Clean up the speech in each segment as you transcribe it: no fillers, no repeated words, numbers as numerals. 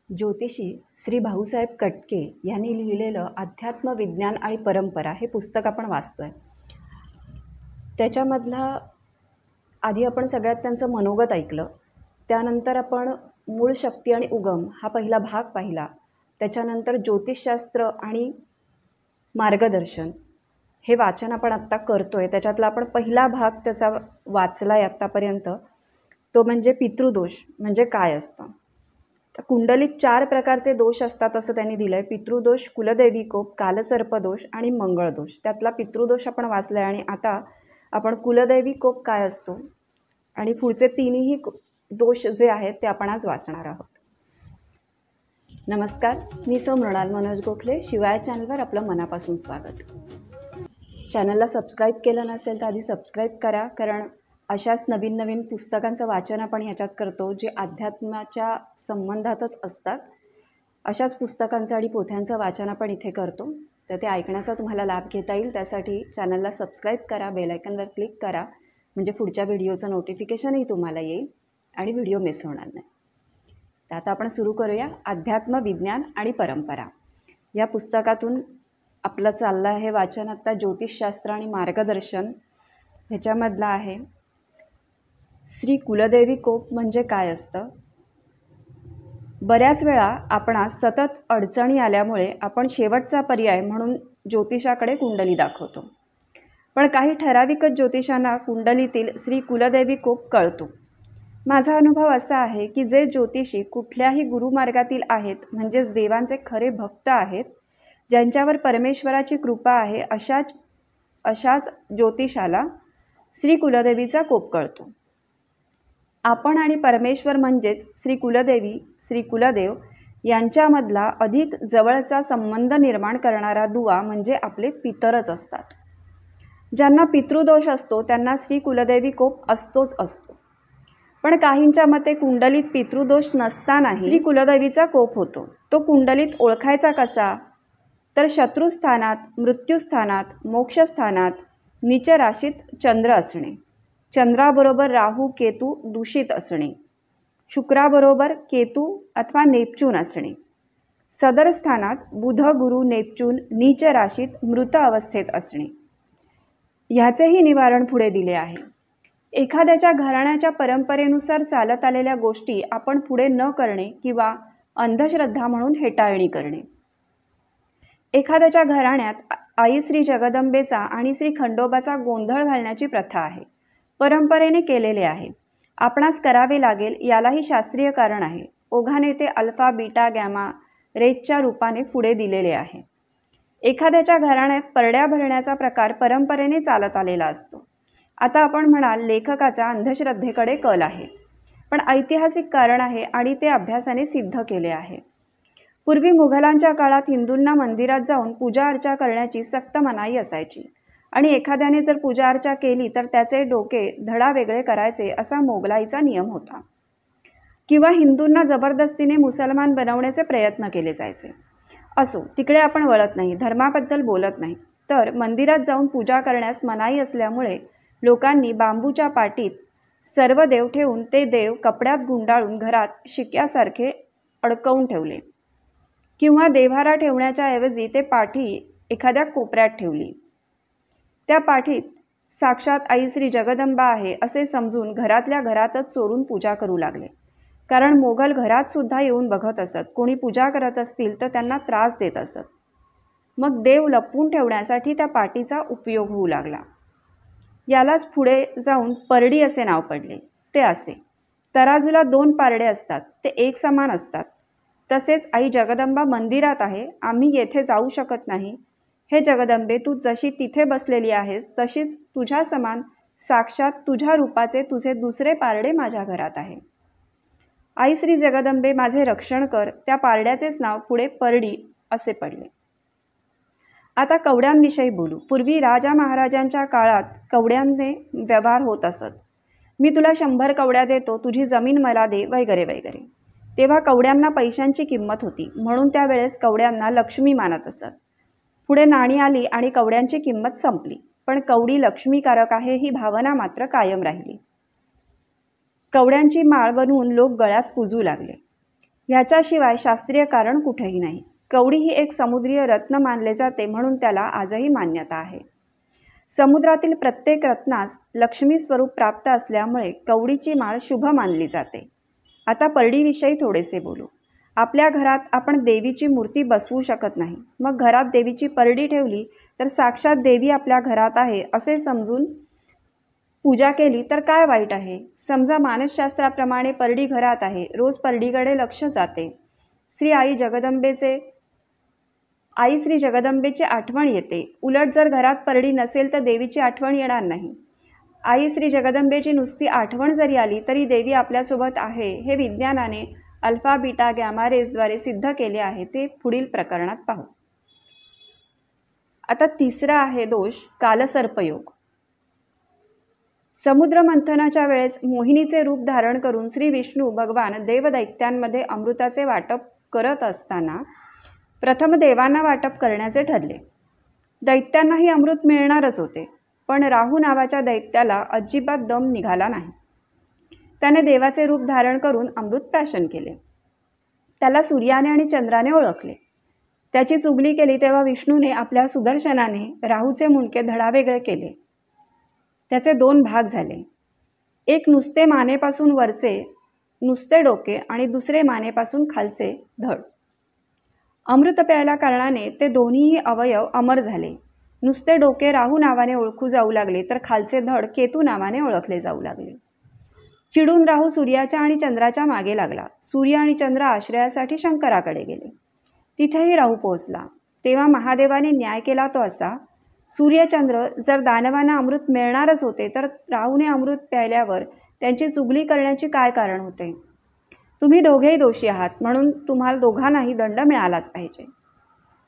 ज्योतिषी श्री भाऊसाहेब कटके यांनी लिहिलेलं अध्यात्म विज्ञान आणि परंपरा हे पुस्तक आपण वाचतोय. त्याच्यामधला आधी आपण सगळ्यात त्यांचं मनोगत ऐकलं. त्यानंतर आपण मूळ शक्ती आणि उगम हा पहिला भाग पाहिला. त्याच्यानंतर ज्योतिषशास्त्र आणि मार्गदर्शन हे वाचन आपण आत्ता करतोय. त्याच्यातला आपण पहिला भाग त्याचा वाचला आहे आत्तापर्यंत. तो म्हणजे पितृदोष म्हणजे काय असतं. कुंडलीत 4 प्रकारचे दोष असतात असं त्यांनी दिलं आहे. पितृदोष, कुलदेवी कोप, कालसर्पदोष आणि मंगळदोष. त्यातला पितृदोष आपण वाचला आहे आणि आता आपण कुलदेवी कोप काय असतो आणि पुढचे तिन्ही दोष जे आहेत ते आपण आज वाचणार आहोत. नमस्कार, मी मृणाल मनोज गोखले. शिवाय चॅनलवर आपलं मनापासून स्वागत. चॅनलला सबस्क्राईब केलं नसेल तर आधी सबस्क्राईब करा, कारण अशाच नवीन नवीन पुस्तकांचं वाचन आपण ह्याच्यात करतो जे अध्यात्माच्या संबंधातच असतात. अशाच पुस्तकांचं आणि पोथ्यांचं वाचन आपण इथे करतो. तर ते ऐकण्याचा तुम्हाला लाभ घेता येईल. त्यासाठी चॅनलला सबस्क्राईब करा, बेल आयकॉनवर क्लिक करा, म्हणजे पुढच्या व्हिडिओचं नोटिफिकेशनही तुम्हाला येईल आणि व्हिडिओ मिस होणार नाही. तर आता आपण सुरू करूया. अध्यात्म विज्ञान आणि परंपरा या पुस्तकातून आपलं चाललं आहे वाचन. आत्ता ज्योतिषशास्त्र आणि मार्गदर्शन ह्याच्यामधलं आहे. श्री कुलदेवी कोप म्हणजे काय असतं. बऱ्याच वेळा आपणास सतत अडचणी आल्यामुळे आपण शेवटचा पर्याय म्हणून ज्योतिषाकडे कुंडली दाखवतो. पण काही ठराविकच ज्योतिषांना कुंडलीतील श्री कुलदेवी कोप कळतो. माझा अनुभव असा आहे की जे ज्योतिषी कुठल्याही गुरुमार्गातील आहेत, म्हणजेच देवांचे खरे भक्त आहेत, ज्यांच्यावर परमेश्वराची कृपा आहे, अशाच ज्योतिषाला श्री कुलदेवीचा कोप कळतो. आपण आणि परमेश्वर म्हणजेच श्री कुलदेवी, श्री कुलदेव यांच्यामधला अधिक जवळचा संबंध निर्माण करणारा दुवा म्हणजे आपले पितरच असतात. ज्यांना पितृदोष असतो त्यांना श्री कुलदेवी कोप असतोच असतो. पण काहींच्या मते कुंडलीत पितृदोष नसतानाही श्री कुलदेवीचा कोप होतो. तो कुंडलीत ओळखायचा कसा, तर शत्रुस्थानात, मृत्यूस्थानात, मोक्षस्थानात, नीच राशीत चंद्र असणे, चंद्राबरोबर राहू केतू दूषित असणे, शुक्राबरोबर केतू अथवा नेपच्यून असणे, सदर स्थानात बुध गुरु नेपच्यून नीच राशीत मृत अवस्थेत असणे, ह्याचेही निवारण पुढे दिले आहे. एखाद्याच्या घराण्याच्या परंपरेनुसार चालत आलेल्या गोष्टी आपण पुढे न करणे किंवा अंधश्रद्धा म्हणून हेटाळणी करणे. एखाद्याच्या घराण्यात आई श्री जगदंबेचा आणि श्री खंडोबाचा गोंधळ घालण्याची प्रथा आहे, परंपरेने केलेले आहे. आपणास करावे लागेल, यालाही शास्त्रीय कारण आहे. ओघाने ते अल्फा, बीटा, गॅमा रेजच्या रूपाने पुढे दिलेले आहे. एखाद्याच्या घराण्यात परड्या भरण्याचा प्रकार परंपरेने चालत आलेला असतो. आता आपण म्हणाल लेखकाचा अंधश्रद्धेकडे कल आहे, पण ऐतिहासिक कारण आहे आणि ते अभ्यासाने सिद्ध केले आहे. पूर्वी मुघलांच्या काळात हिंदूंना मंदिरात जाऊन पूजा अर्चा करण्याची सक्त मनाई असायची आणि एखाद्याने जर पूजा अर्चा केली तर त्याचे डोके धडा वेगळे करायचे असा मोगलाईचा नियम होता. किंवा हिंदूंना जबरदस्तीने मुसलमान बनवण्याचे प्रयत्न केले जायचे. असो, तिकडे आपण वळत नाही, धर्माबद्दल बोलत नाही. तर मंदिरात जाऊन पूजा करण्यास मनाई असल्यामुळे लोकांनी बांबूच्या पाटीत सर्व देव ठेवून ते देव कपड्यात गुंडाळून घरात शिक्यासारखे अडकवून ठेवले, किंवा देव्हारा ठेवण्याच्या ऐवजी ते पाठी एखाद्या कोपऱ्यात ठेवली. त्या पाठीत साक्षात आई श्री जगदंबा आहे असे समजून घरातल्या घरातच चोरून पूजा करू लागले. कारण मोगल घरात सुद्धा येऊन बघत असत. कोणी पूजा करत असतील तर त्यांना त्रास देत असत. मग देव लपवून ठेवण्यासाठी त्या पाटीचा उपयोग होऊ लागला. यालाच पुढे जाऊन परडी असे नाव पडले. ते असे, तराजूला 2 पारडे असतात, ते एक समान असतात. तसेच आई जगदंबा मंदिरात आहे, आम्ही येथे जाऊ शकत नाही. हे जगदंबे, तू जशी तिथे बसलेली आहेस तशीच तुझ्या समान साक्षात तुझ्या रूपाचे तुझे दुसरे पारडे माझ्या घरात आहे. आई श्री जगदंबे, माझे रक्षण कर. त्या पारड्याचेच नाव पुढे परडी असे पडले. आता कवड्यांविषयी बोलू. पूर्वी राजा महाराजांच्या काळात कवड्यांचे व्यवहार होत असत. मी तुला 100 कवड्या देतो, तुझी जमीन मला दे, वगैरे वगैरे. तेव्हा कवड्यांना पैशांची किंमत होती, म्हणून त्यावेळेस कवड्यांना लक्ष्मी मानत असत. पुढे नाणी आली आणि कवड्यांची किंमत संपली, पण कवडी लक्ष्मीकारक आहे ही भावना मात्र कायम राहिली. कवड्यांची माळ बनवून लोक गळ्यात पूजू लागले. ह्याच्याशिवाय शास्त्रीय कारण कुठेही नाही. कवडी ही एक समुद्रीय रत्न मानले जाते म्हणून त्याला आजही मान्यता आहे. समुद्रातील प्रत्येक रत्नास लक्ष्मी स्वरूप प्राप्त असल्यामुळे कवडीची माळ शुभ मानली जाते. आता परडीविषयी थोडेसे बोलू. आपल्या घरात आपण देवीची मूर्ती बसवू शकत नाही. मग घरात देवीची परडी ठेवली तर साक्षात देवी आपल्या घरात आहे असे समजून पूजा केली तर काय वाईट आहे. समजा मानसशास्त्राप्रमाणे परडी घरात आहे, रोज परडीकडे लक्ष जाते. आई श्री जगदंबेची आठवण येते. उलट जर घरात परडी नसेल तर देवीची आठवण येणार नाही. आई श्री जगदंबेची नुसती आठवण जरी आली तरी देवी आपल्यासोबत आहे हे विज्ञानाने अल्फा बीटा गॅमा रेजद्वारे सिद्ध केले आहे. ते पुढील प्रकरणात पाहू. आता तिसरा आहे दोष, कालसर्पयोग. समुद्र मंथनाच्या वेळेस मोहिनीचे रूप धारण करून श्री विष्णू भगवान देवदैत्यांमध्ये अमृताचे वाटप करत असताना प्रथम देवांना वाटप करण्याचे ठरले. दैत्यांनाही अमृत मिळणारच होते, पण राहू नावाच्या दैत्याला अजिबात दम निघाला नाही. त्याने देवाचे रूप धारण करून अमृत प्राशन केले. त्याला सूर्याने आणि चंद्राने ओळखले. त्याची चुगली केली तेव्हा विष्णूने आपल्या सुदर्शनाने राहूचे मुंडके धडावेगळे केले. त्याचे 2 भाग झाले. एक नुसते मानेपासून वरचे नुसते डोके आणि दुसरे मानेपासून खालचे धड. अमृत प्यायला कारणाने ते दोन्हीही अवयव अमर झाले. नुसते डोके राहू नावाने ओळखू जाऊ लागले तर खालचे धड केतू नावाने ओळखले जाऊ लागले. चिडून राहू सूर्याच्या आणि चंद्राच्या मागे लागला. सूर्य आणि चंद्र आश्रयासाठी शंकराकडे गेले. तिथेही राहू पोहोचला. तेव्हा महादेवाने न्याय केला तो असा, सूर्यचंद्र जर दानवांना अमृत मिळणारच होते तर राहूने अमृत प्यायल्यावर त्यांची चुगली करण्याचे काय कारण होते. तुम्ही दोघेही दोषी आहात म्हणून तुम्हाला दोघांनाही दंड मिळालाच पाहिजे.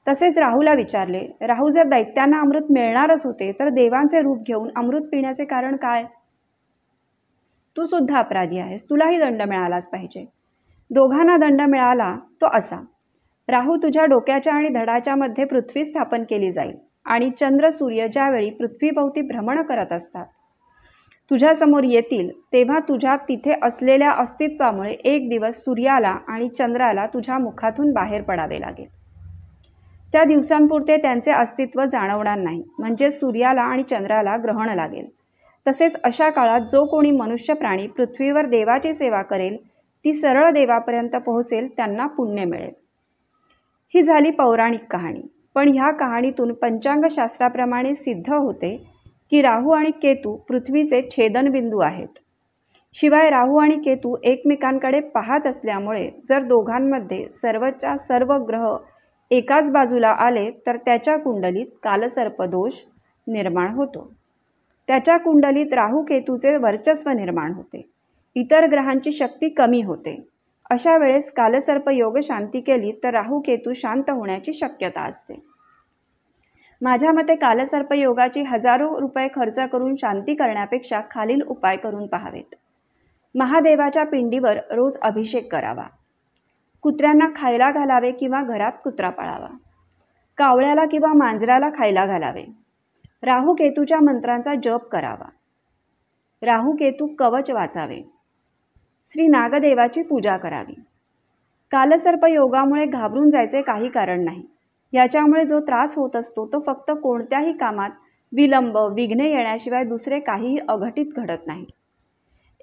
तसेच राहूला विचारले, राहू जर दैत्यांना अमृत मिळणारच होते तर देवांचे रूप घेऊन अमृत पिण्याचे कारण काय. तू सुद्धा अपराधी आहेस, तुलाही दंड मिळालाच पाहिजे. दोघांना दंड मिळाला तो असा, राहू तुझ्या डोक्याच्या आणि धडाच्या मध्ये पृथ्वी स्थापन केली जाईल आणि चंद्र सूर्य ज्यावेळी पृथ्वीभोवती भ्रमण करत असतात तुझ्यासमोर येतील तेव्हा तुझ्या तिथे असलेल्या अस्तित्वामुळे एक दिवस सूर्याला आणि चंद्राला तुझ्या मुखातून बाहेर पडावे लागेल. त्या दिवसांपुरते त्यांचे अस्तित्व जाणवणार नाही, म्हणजे सूर्याला आणि चंद्राला ग्रहण लागेल. तसेच अशा काळात जो कोणी मनुष्य प्राणी पृथ्वीवर देवाची सेवा करेल ती सरळ देवापर्यंत पोहोचेल, त्यांना पुण्य मिळेल. ही झाली पौराणिक कहाणी. पण ह्या कहाणीतून पंचांगशास्त्राप्रमाणे सिद्ध होते की राहू आणि केतू पृथ्वीचे छेदनबिंदू आहेत. शिवाय राहू आणि केतू एकमेकांकडे पाहत असल्यामुळे जर दोघांमध्ये सर्वच्या सर्व ग्रह एकाच बाजूला आले तर त्याच्या कुंडलीत कालसर्पदोष निर्माण होतो. त्याच्या कुंडलीत राहू केतूचे वर्चस्व निर्माण होते. इतर ग्रहांची शक्ती कमी होते. अशा वेळेस कालसर्प योग शांती केली तर राहू केतू शांत होण्याची शक्यता असते. माझ्या मते कालसर्प योगाची हजारो रुपये खर्च करून शांती करण्यापेक्षा खालील उपाय करून पाहावेत. महादेवाच्या पिंडीवर रोज अभिषेक करावा. कुत्र्यांना खायला घालावे किंवा घरात कुत्रा पाळावा. कावळ्याला किंवा मांजराला खायला घालावे. राहू केतूच्या मंत्रांचा जप करावा. राहू केतू कवच वाचावे. श्री नागदेवाची पूजा करावी. कालसर्प योगामुळे घाबरून जायचे काही कारण नाही. याच्यामुळे जो त्रास होत असतो तो फक्त कोणत्याही कामात विलंब विघ्ने येण्याशिवाय दुसरे काहीही अघटित घडत नाही.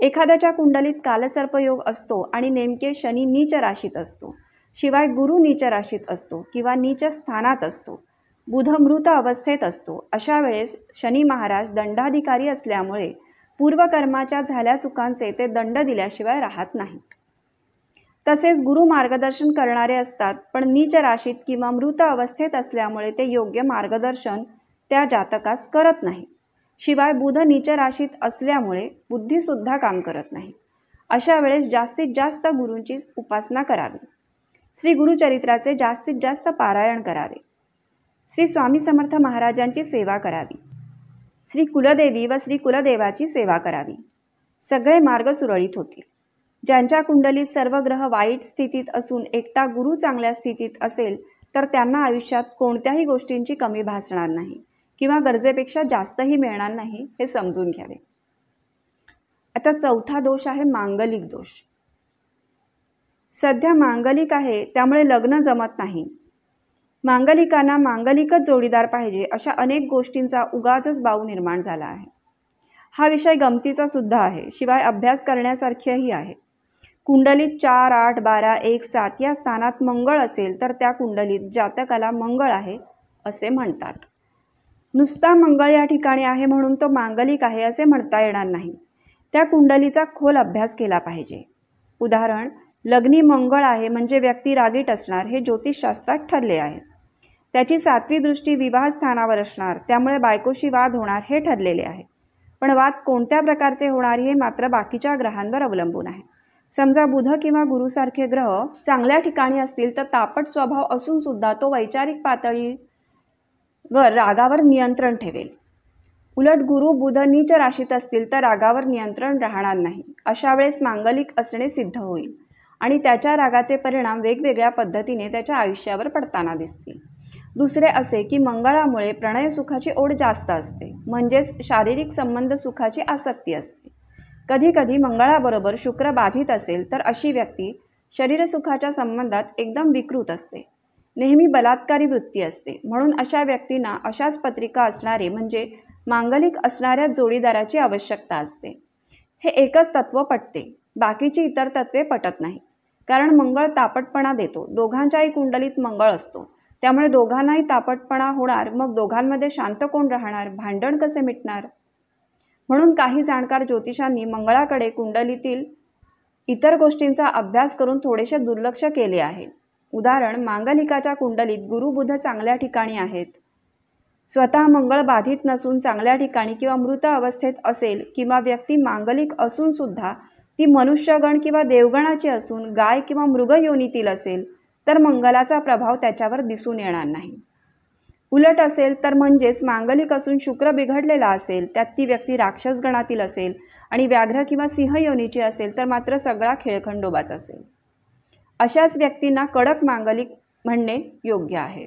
एखाद्याच्या कुंडलीत कालसर्पयोग असतो आणि नेमके शनी नीच राशीत असतो, शिवाय गुरु नीच राशीत असतो किंवा नीच स्थानात असतो, बुध मृत अवस्थेत असतो, अशा वेळेस शनी महाराज दंडाधिकारी असल्यामुळे पूर्वकर्माच्या झाल्या चुकांचे ते दंड दिल्याशिवाय राहत नाहीत. तसेच गुरु मार्गदर्शन करणारे असतात, पण नीच राशीत किंवा मृत अवस्थेत असल्यामुळे ते योग्य मार्गदर्शन त्या जातकास करत नाही. शिवाय बुध नीच राशीत असल्यामुळे बुद्धीसुद्धा काम करत नाही. अशा वेळेस जास्तीत जास्त गुरूंची उपासना करावी. श्री गुरुचरित्राचे जास्तीत जास्त पारायण करावे. श्री स्वामी समर्थ महाराजांची सेवा करावी. श्री कुलदेवी व श्री कुलदेवाची सेवा करावी. सगळे मार्ग सुरळीत होतील. ज्यांच्या कुंडलीत सर्व ग्रह वाईट स्थितीत असून एकटा गुरु चांगल्या स्थितीत असेल तर त्यांना आयुष्यात कोणत्याही गोष्टींची कमी भासणार नाही किंवा गरजेपेक्षा जास्तही मिळणार नाही हे समजून घ्यावे. आता चौथा दोष आहे मांगलिक दोष. सध्या मांगलिक आहे त्यामुळे लग्न जमत नाही, मांगलिकांना मांगलिकच जोडीदार पाहिजे, अशा अनेक गोष्टींचा उगाचच बाऊ निर्माण झाला आहे. हा विषय गमतीचा सुद्धा आहे, शिवाय अभ्यास करण्यासारखेही आहे. कुंडलीत 4, 8, 12, 1, 7 या स्थानात मंगळ असेल तर त्या कुंडलीत जातकाला मंगळ आहे असे म्हणतात. नुसता मंगळ या ठिकाणी आहे म्हणून तो मांगलिक आहे असे म्हणता येणार नाही. त्या कुंडलीचा खोल अभ्यास केला पाहिजे. उदाहरण, लग्नी मंगळ आहे म्हणजे व्यक्ती रागीट असणार हे ज्योतिषशास्त्रात ठरले आहे. त्याची 7वी दृष्टी विवाह स्थानावर असणार, त्यामुळे बायकोशी वाद होणार हे ठरलेले आहे. पण वाद कोणत्या प्रकारचे होणार हे मात्र बाकीच्या ग्रहांवर अवलंबून आहे. समजा बुध किंवा गुरुसारखे ग्रह चांगल्या ठिकाणी असतील तर तापट स्वभाव असून सुद्धा तो वैचारिक पातळीवर रागावर नियंत्रण ठेवेल. उलट गुरु बुध नीच राशीत असतील तर रागावर नियंत्रण राहणार नाही. अशा वेळेस मांगलिक असणे सिद्ध होईल आणि त्याच्या रागाचे परिणाम वेगवेगळ्या पद्धतीने त्याच्या आयुष्यावर पडताना दिसतील. दुसरे असे की मंगळामुळे प्रणय सुखाची ओढ जास्त असते, म्हणजेच शारीरिक संबंध सुखाची आसक्ती असते. कधी कधी मंगळाबरोबर शुक्र बाधित असेल तर अशी व्यक्ती शरीरसुखाच्या संबंधात एकदम विकृत असते. नेहमी बलात्कारी वृत्ती असते. म्हणून अशा व्यक्तींना अशाच पत्रिका असणारे म्हणजे मांगलिक असणाऱ्या जोडीदाराची आवश्यकता असते. हे एकच तत्व पटते, बाकीची इतर तत्वे पटत नाही. कारण मंगळ तापटपणा देतो. दोघांच्याही कुंडलीत मंगळ असतो, त्यामुळे दोघांनाही तापटपणा होणार. मग दोघांमध्ये शांत कोण राहणार, भांडण कसे मिटणार? म्हणून काही जाणकार ज्योतिषांनी मंगळाकडे कुंडलीतील इतर गोष्टींचा अभ्यास करून थोडेसे दुर्लक्ष केले आहे. उदाहरण, मांगलिकाच्या कुंडलीत गुरु बुध चांगल्या ठिकाणी आहेत, स्वतः मंगळ बाधित नसून चांगल्या ठिकाणी किंवा मृत अवस्थेत असेल, किंवा व्यक्ती मांगलिक असून सुद्धा ती मनुष्यगण किंवा देवगणाची असून गाय किंवा मृग योनीतील असेल तर मंगलाचा प्रभाव त्याच्यावर दिसून येणार नाही. उलट असेल तर म्हणजेच मांगलिक असून शुक्र बिघडलेला असेल, त्यात ती व्यक्ती राक्षस गणातील असेल आणि व्याघ्र किंवा सिंह योनीची असेल तर मात्र सगळा खेळखंडोबाच असेल. अशाच व्यक्तींना कडक मांगलिक म्हणणे योग्य आहे.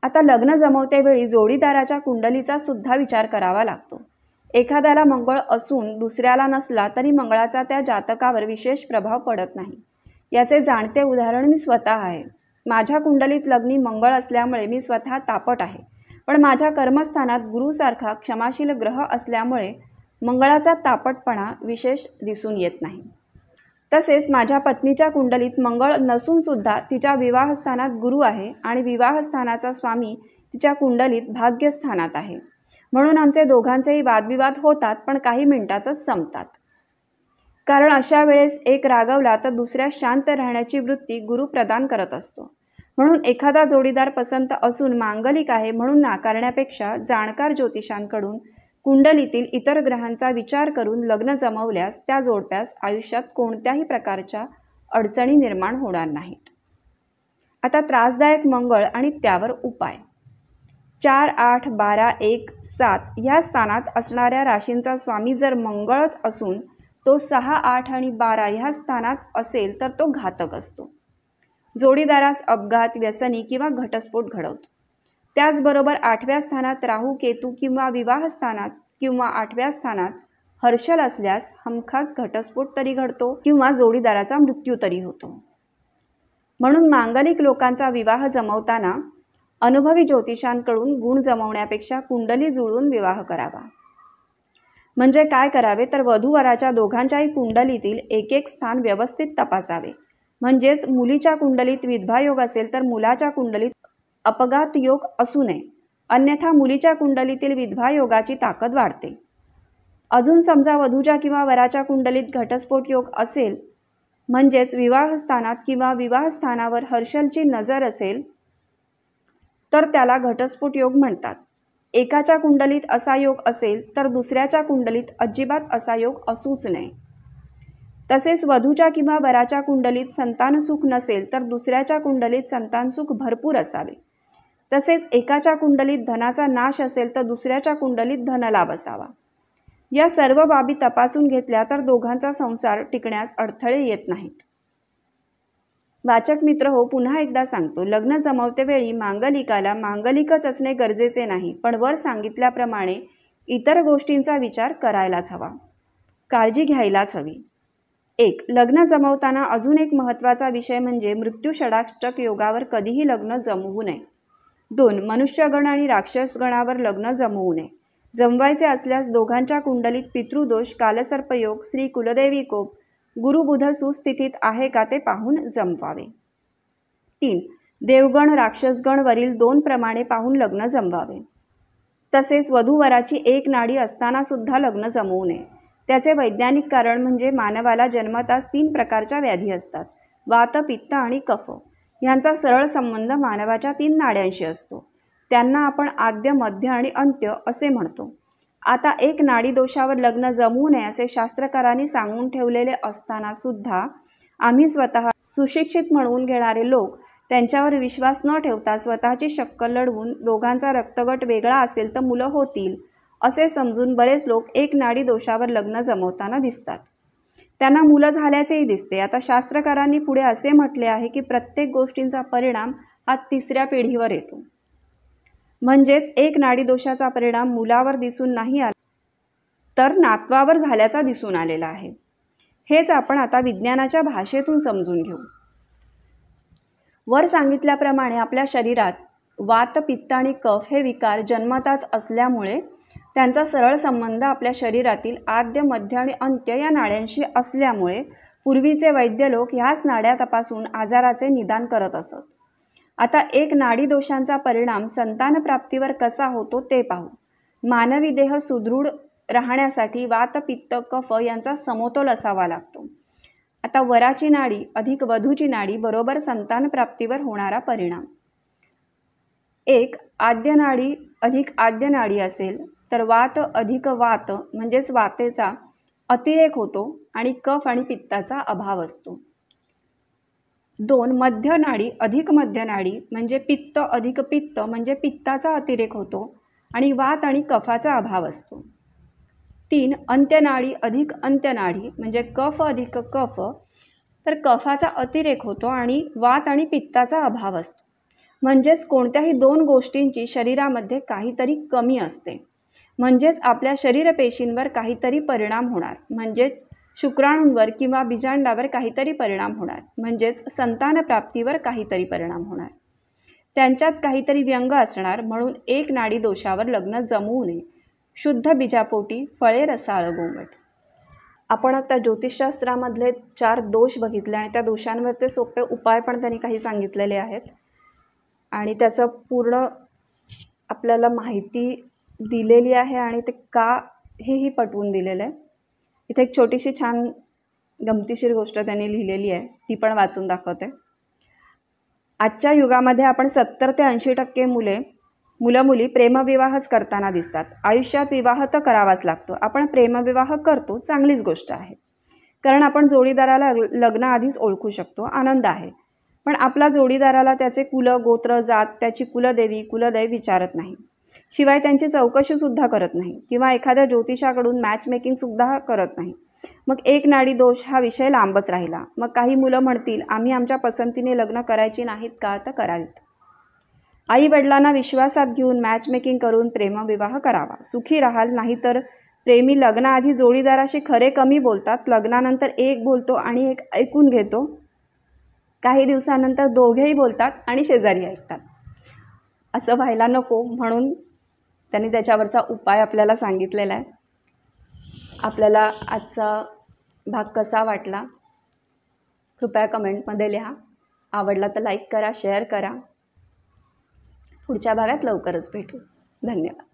आता लग्न जमवतेवेळी जोडीदाराच्या कुंडलीचा सुद्धा विचार करावा लागतो. एखाद्याला मंगळ असून दुसऱ्याला नसला तरी मंगळाचा त्या जातकावर विशेष प्रभाव पडत नाही. याचे जाणते उदाहरण मी स्वतः आहे. माझ्या कुंडलीत लग्नी मंगळ असल्यामुळे मी स्वतः तापट आहे, पण माझ्या कर्मस्थानात गुरुसारखा क्षमाशील ग्रह असल्यामुळे मंगळाचा तापटपणा विशेष दिसून येत नाही. तसेच माझ्या पत्नीच्या कुंडलीत मंगळ नसून सुद्धा तिच्या विवाहस्थानात गुरु आहे आणि विवाहस्थानाचा स्वामी तिच्या कुंडलीत भाग्यस्थानात आहे. म्हणून आमचे दोघांचेही वादविवाद होतात, पण काही मिनिटातच संपतात. कारण अशा वेळेस एक रागवला तर दुसऱ्या शांत राहण्याची वृत्ती गुरु प्रदान करत असतो. म्हणून एखादा जोडीदार पसंत असून मांगलिक आहे म्हणून नाकारण्यापेक्षा जाणकार ज्योतिषांकडून कुंडलीतील इतर ग्रहांचा विचार करून लग्न जमवल्यास त्या जोडप्यास आयुष्यात कोणत्याही प्रकारच्या अडचणी निर्माण होणार नाहीत. आता त्रासदायक मंगळ आणि त्यावर उपाय. 4, 8, 12, 1, 7 या स्थानात असणाऱ्या राशींचा स्वामी जर मंगळच असून तो 6, 8 आणि 12 ह्या स्थानात असेल तर तो घातक असतो. जोडीदारास अपघात, व्यसनी किंवा घटस्फोट घडवतो. त्याचबरोबर 8व्या स्थानात राहू, केतू किंवा विवाहस्थानात किंवा 8व्या स्थानात हर्षल असल्यास हमखास घटस्फोट तरी घडतो किंवा जोडीदाराचा मृत्यू तरी होतो. म्हणून मांगलिक लोकांचा विवाह जमवताना अनुभवी ज्योतिषांकडून गुण जमवण्यापेक्षा कुंडली जुळवून विवाह करावा. म्हणजे काय करावे तर वधूवराच्या दोघांच्याही कुंडलीतील एक एक स्थान व्यवस्थित तपासावे. म्हणजेच मुलीच्या कुंडलीत विधवा योग असेल तर मुलाच्या कुंडलीत अपघात योग असू नये, अन्यथा मुलीच्या कुंडलीतील विधवा योगाची ताकद वाढते. अजून समजा वधूच्या किंवा वराच्या कुंडलीत घटस्फोट योग असेल, म्हणजेच विवाहस्थानात किंवा विवाहस्थानावर हर्षलची नजर असेल तर त्याला घटस्फोट योग म्हणतात. एकाच्या कुंडलीत असा योग असेल तर दुसऱ्याच्या कुंडलीत अजिबात असा योग असूच नये. तसेच वधूच्या किंवा वराच्या कुंडलीत संतानसुख नसेल तर दुसऱ्याच्या कुंडलीत संतानसुख भरपूर असावे. तसेच एकाच्या कुंडलीत धनाचा नाश असेल तर दुसऱ्याच्या कुंडलीत धनलाभ असावा. या सर्व बाबी तपासून घेतल्या तर दोघांचा संसार टिकण्यास अडथळे येत नाहीत. वाचक मित्र हो, पुन्हा एकदा सांगतो, लग्न जमवतेवेळी मांगलिकाला मांगलिकच असणे गरजेचे नाही, पण वर सांगितल्याप्रमाणे इतर गोष्टींचा विचार करायलाच हवा, काळजी घ्यायलाच हवी. 1. लग्न जमवताना अजून एक महत्त्वाचा विषय म्हणजे मृत्यू षडाष्टक योगावर कधीही लग्न जमवू नये. 2. मनुष्यगण आणि राक्षसगणावर लग्न जमवू नये. जमवायचे असल्यास दोघांच्या कुंडलीत पितृदोष, कालसर्पयोग, श्री कुलदेवी कोप, गुरुबुध सुस्थितीत आहे का ते पाहून जमवावे. 3. देवगण राक्षसगण वरील 2 प्रमाणे पाहून लग्न जमवावे. तसेच वधूवराची एक नाडी असताना सुद्धा लग्न जमवू नये. त्याचे वैज्ञानिक कारण म्हणजे मानवाला जन्मताच 3 प्रकारच्या व्याधी असतात: वात, पित्त आणि कफ. यांचा सरळ संबंध मानवाच्या 3 नाड्यांशी असतो. त्यांना आपण आद्य, मध्य आणि अंत्य असे म्हणतो. आता एक नाडी दोषावर लग्न जमवू नये असे शास्त्रकारांनी सांगून ठेवलेले असताना सुद्धा आम्ही स्वतः सुशिक्षित म्हणून घेणारे लोक त्यांच्यावर विश्वास न ठेवता स्वतःची शक्कल लढवून दोघांचा रक्तगट वेगळा असेल तर मुलं होतील असे समजून बरेच लोक एक नाडी दोषावर लग्न जमवताना दिसतात. त्यांना मुलं झाल्याचेही दिसते. आता शास्त्रकारांनी पुढे असे म्हटले आहे की प्रत्येक गोष्टींचा परिणाम हा 3ऱ्या पिढीवर येतो. म्हणजेच एक नाडी दोषाचा परिणाम मुलावर दिसून नाही आला तर नातवावर झाल्याचा दिसून आलेला आहे. हेच आपण आता विज्ञानाच्या भाषेतून समजून घेऊ. वर सांगितल्याप्रमाणे आपल्या शरीरात वात, पित्त आणि कफ हे विकार जन्मताच असल्यामुळे त्यांचा सरळ संबंध आपल्या शरीरातील आद्य, मध्य आणि अंत्य या नाड्यांशी असल्यामुळे पूर्वीचे वैद्य लोक ह्याच नाड्या तपासून आजाराचे निदान करत असत. आता एक नाडी दोषांचा परिणाम संतान प्राप्तीवर कसा होतो ते पाहू. मानवी देह सुदृढ राहण्यासाठी वात, पित्त, कफ यांचा समतोल असावा लागतो. आता वराची नाडी अधिक वधूची नाडी बरोबर संतान प्राप्तीवर होणारा परिणाम. एक आद्य नाडी अधिक आद्य नाडी असेल तर वात अधिक वात म्हणजेच वातेचा अतिरेक होतो आणि कफ आणि पित्ताचा अभाव असतो. 2. मध्य नाडी अधिक मध्य नाडी म्हणजे पित्त अधिक पित्त म्हणजे पित्ताचा अतिरेक होतो आणि वात आणि कफाचा अभाव असतो. 3. अंत्यनाडी अधिक अंत्यनाडी म्हणजे कफ अधिक कफ तर कफाचा अतिरेक होतो आणि वात आणि पित्ताचा अभाव असतो. म्हणजेच कोणत्याही 2 गोष्टींची शरीरामध्ये काहीतरी कमी असते. म्हणजेच आपल्या शरीरपेशींवर काहीतरी परिणाम होणार. म्हणजेच शुक्राणूंवर किंवा बीजांडावर काहीतरी परिणाम होणार. म्हणजेच संतान प्राप्तीवर काहीतरी परिणाम होणार. त्यांच्यात काहीतरी व्यंग असणार. म्हणून एक नाडी दोषावर लग्न जमवू नये. शुद्ध बीजापोटी फळे रसाळ गोमट. आपण आता ज्योतिषशास्त्रामधले 4 दोष बघितले आणि त्या दोषांवरचे सोपे उपाय पण त्यांनी काही सांगितलेले आहेत आणि त्याचं पूर्ण आपल्याला माहिती दिलेली आहे आणि ते का हेही पटवून दिलेलं आहे. इथे एक छोटीशी छान गमतीशीर गोष्ट त्यांनी लिहिलेली आहे, ती पण वाचून दाखवते. आजच्या युगामध्ये आपण 70 ते 80% मुलं मुली प्रेमविवाहच करताना दिसतात. आयुष्यात विवाह तर करावाच लागतो. आपण प्रेमविवाह करतो, चांगलीच गोष्ट आहे, कारण आपण जोडीदाराला लग्नाआधीच ओळखू शकतो, आनंद आहे. पण आपला जोडीदाराला त्याचे कुल, गोत्र, जात, त्याची कुलदेवी, कुलदैव विचारत नाही. शिवाय त्यांची चौकशीसुद्धा करत नाही किंवा एखाद्या ज्योतिषाकडून मॅच मेकिंगसुद्धा करत नाही. मग एक नाडी दोष हा विषय लांबच राहिला. मग काही मुलं म्हणतील, आम्ही आमच्या पसंतीने लग्न करायची नाहीत का? तर करावीत. आई वडिलांना विश्वासात घेऊन मॅच मेकिंग करून प्रेमविवाह करावा. सुखी राहाल. नाहीतर प्रेमी लग्नाआधी जोडीदाराशी खरे कमी बोलतात, लग्नानंतर एक बोलतो आणि एक ऐकून घेतो. काही दिवसानंतर दोघेही बोलतात आणि शेजारी ऐकतात. असं व्हायला नको म्हणून त्यांनी त्याच्यावरचा उपाय आपल्याला सांगितलेला आहे. आपल्याला आजचा भाग कसा वाटला कृपया कमेंटमध्ये लिहा. आवडला तर लाईक करा, शेअर करा. पुढच्या भागात लवकरच भेटू. धन्यवाद.